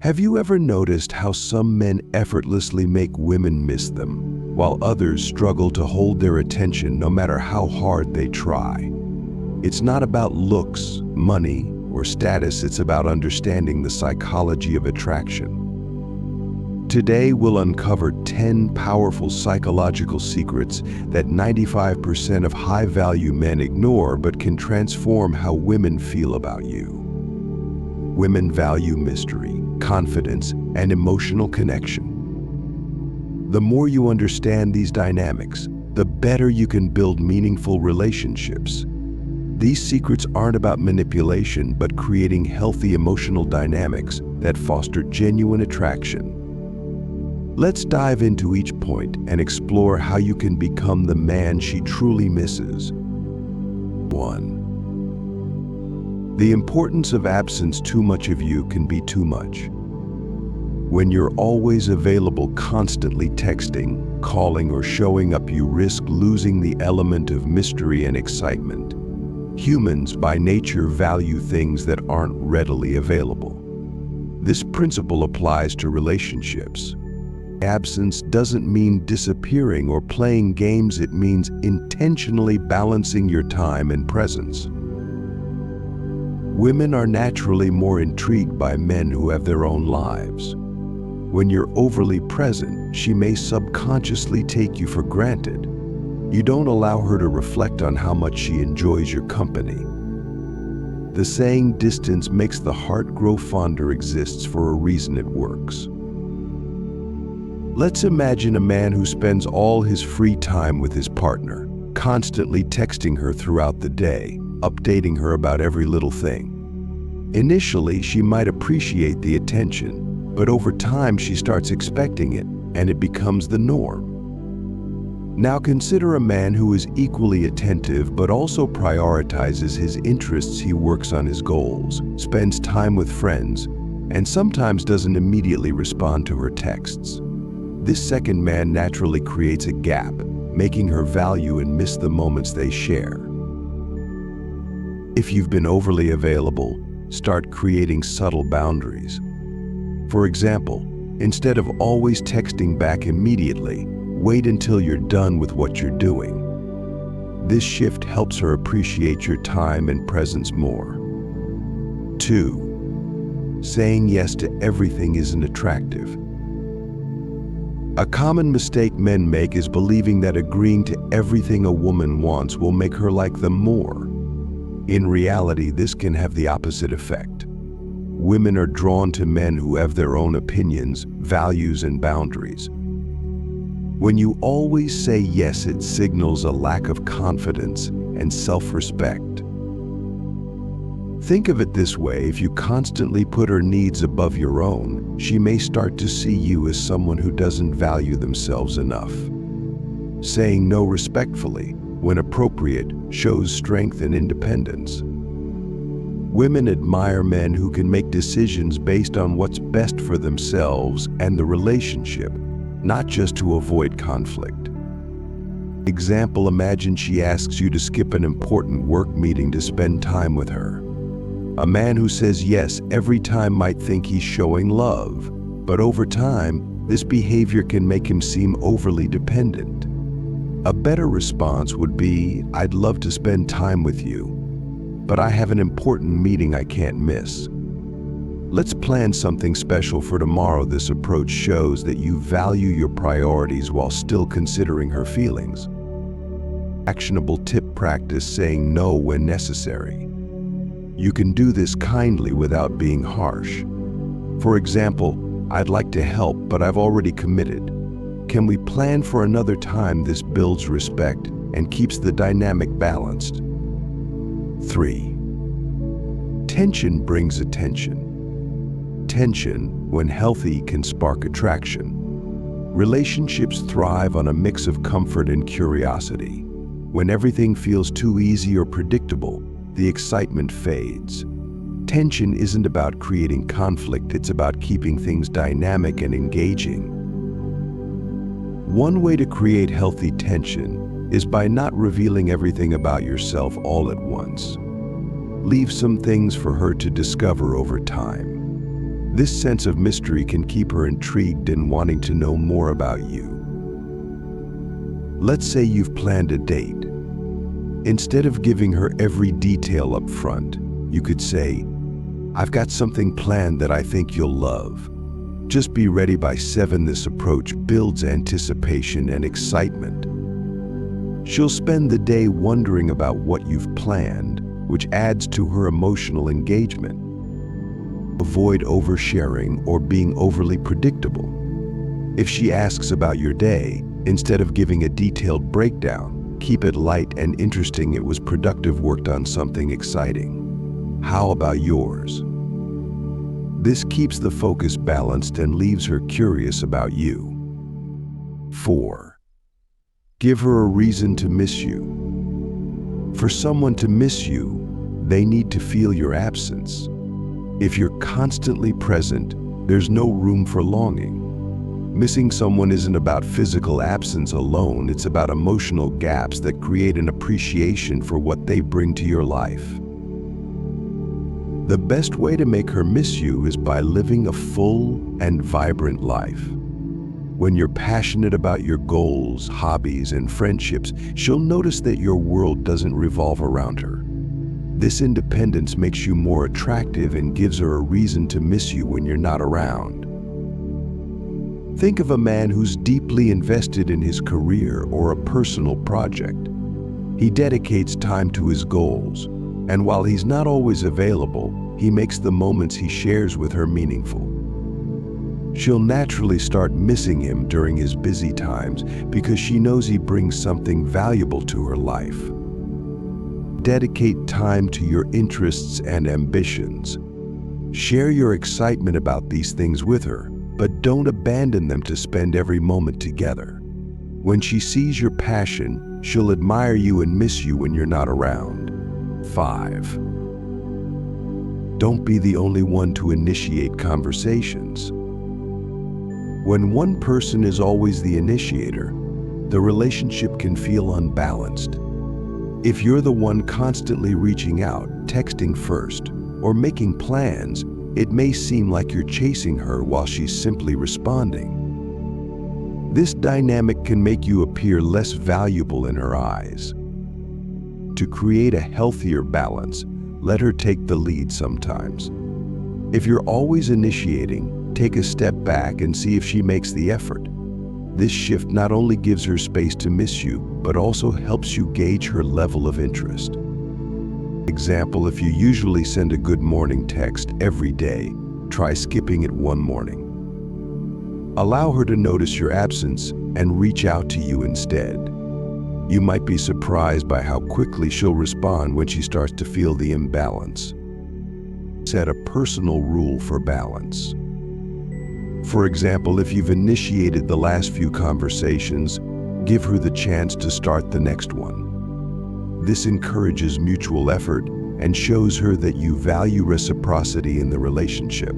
Have you ever noticed how some men effortlessly make women miss them, while others struggle to hold their attention no matter how hard they try? It's not about looks, money, or status, it's about understanding the psychology of attraction. Today, we'll uncover 10 powerful psychological secrets that 95% of high-value men ignore but can transform how women feel about you. Women value mystery, confidence, and emotional connection. The more you understand these dynamics, the better you can build meaningful relationships. These secrets aren't about manipulation, but creating healthy emotional dynamics that foster genuine attraction. Let's dive into each point and explore how you can become the man she truly misses. 1. The importance of absence. Too much of you can be too much. When you're always available, constantly texting, calling, or showing up, you risk losing the element of mystery and excitement. Humans, by nature, value things that aren't readily available. This principle applies to relationships. Absence doesn't mean disappearing or playing games, it means intentionally balancing your time and presence. Women are naturally more intrigued by men who have their own lives. When you're overly present, she may subconsciously take you for granted. You don't allow her to reflect on how much she enjoys your company. The saying, "distance makes the heart grow fonder," exists for a reason. It works. Let's imagine a man who spends all his free time with his partner, constantly texting her throughout the day, updating her about every little thing. Initially, she might appreciate the attention, but over time she starts expecting it, and it becomes the norm. Now consider a man who is equally attentive but also prioritizes his interests. He works on his goals, spends time with friends, and sometimes doesn't immediately respond to her texts. This second man naturally creates a gap, making her value and miss the moments they share. If you've been overly available, start creating subtle boundaries. For example, instead of always texting back immediately, wait until you're done with what you're doing. This shift helps her appreciate your time and presence more. 2. Saying yes to everything isn't attractive. A common mistake men make is believing that agreeing to everything a woman wants will make her like them more. In reality, this can have the opposite effect. Women are drawn to men who have their own opinions, values, and boundaries. When you always say yes, it signals a lack of confidence and self-respect. Think of it this way: if you constantly put her needs above your own, she may start to see you as someone who doesn't value themselves enough. Saying no respectfully, when appropriate, shows strength and independence. Women admire men who can make decisions based on what's best for themselves and the relationship, not just to avoid conflict. Example, imagine she asks you to skip an important work meeting to spend time with her. A man who says yes every time might think he's showing love, but over time, this behavior can make him seem overly dependent. A better response would be, "I'd love to spend time with you, but I have an important meeting I can't miss. Let's plan something special for tomorrow." This approach shows that you value your priorities while still considering her feelings. Actionable tip: practice saying no when necessary. You can do this kindly without being harsh. For example, "I'd like to help, but I've already committed. Can we plan for another time?" This builds respect and keeps the dynamic balanced. 3. Tension brings attention. Tension, when healthy, can spark attraction. Relationships thrive on a mix of comfort and curiosity. When everything feels too easy or predictable, the excitement fades. Tension isn't about creating conflict, it's about keeping things dynamic and engaging. One way to create healthy tension is by not revealing everything about yourself all at once. Leave some things for her to discover over time. This sense of mystery can keep her intrigued and wanting to know more about you. Let's say you've planned a date. Instead of giving her every detail up front, you could say, "I've got something planned that I think you'll love. Just be ready by 7." This approach builds anticipation and excitement. She'll spend the day wondering about what you've planned, which adds to her emotional engagement. Avoid oversharing or being overly predictable. If she asks about your day, instead of giving a detailed breakdown, keep it light and interesting. "It was productive, worked on something exciting. How about yours?" This keeps the focus balanced and leaves her curious about you. 4. Give her a reason to miss you. For someone to miss you, they need to feel your absence. If you're constantly present, there's no room for longing. Missing someone isn't about physical absence alone, it's about emotional gaps that create an appreciation for what they bring to your life. The best way to make her miss you is by living a full and vibrant life. When you're passionate about your goals, hobbies, and friendships, she'll notice that your world doesn't revolve around her. This independence makes you more attractive and gives her a reason to miss you when you're not around. Think of a man who's deeply invested in his career or a personal project. He dedicates time to his goals, and while he's not always available, he makes the moments he shares with her meaningful. She'll naturally start missing him during his busy times because she knows he brings something valuable to her life. Dedicate time to your interests and ambitions. Share your excitement about these things with her, but don't abandon them to spend every moment together. When she sees your passion, she'll admire you and miss you when you're not around. 5. Don't be the only one to initiate conversations. When one person is always the initiator, the relationship can feel unbalanced. If you're the one constantly reaching out, texting first, or making plans, it may seem like you're chasing her while she's simply responding. This dynamic can make you appear less valuable in her eyes. To create a healthier balance, let her take the lead sometimes. If you're always initiating, take a step back and see if she makes the effort. This shift not only gives her space to miss you, but also helps you gauge her level of interest. Example, if you usually send a good morning text every day, try skipping it one morning. Allow her to notice your absence and reach out to you instead. You might be surprised by how quickly she'll respond when she starts to feel the imbalance. Set a personal rule for balance. For example, if you've initiated the last few conversations, give her the chance to start the next one. This encourages mutual effort and shows her that you value reciprocity in the relationship.